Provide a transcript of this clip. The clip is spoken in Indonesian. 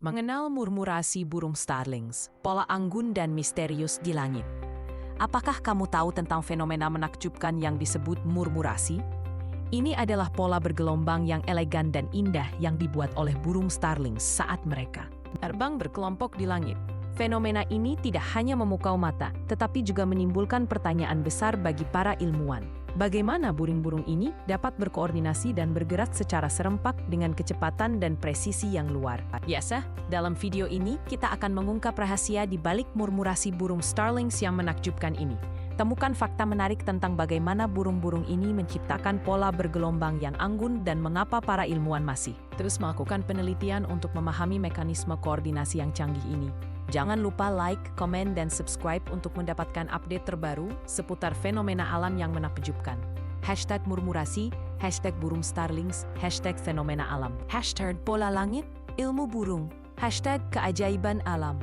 Mengenal murmurasi burung starlings, pola anggun dan misterius di langit. Apakah kamu tahu tentang fenomena menakjubkan yang disebut murmurasi? Ini adalah pola bergelombang yang elegan dan indah yang dibuat oleh burung starlings saat mereka terbang berkelompok di langit. Fenomena ini tidak hanya memukau mata, tetapi juga menimbulkan pertanyaan besar bagi para ilmuwan. Bagaimana burung-burung ini dapat berkoordinasi dan bergerak secara serempak dengan kecepatan dan presisi yang luar biasa? Dalam video ini, kita akan mengungkap rahasia di balik murmurasi burung starlings yang menakjubkan ini. Temukan fakta menarik tentang bagaimana burung-burung ini menciptakan pola bergelombang yang anggun dan mengapa para ilmuwan masih terus melakukan penelitian untuk memahami mekanisme koordinasi yang canggih ini. Jangan lupa like, komen, dan subscribe untuk mendapatkan update terbaru seputar fenomena alam yang menakjubkan. Hashtag murmurasi, hashtag burung starlings, hashtag fenomena alam, hashtag pola langit, ilmu burung, hashtag keajaiban alam.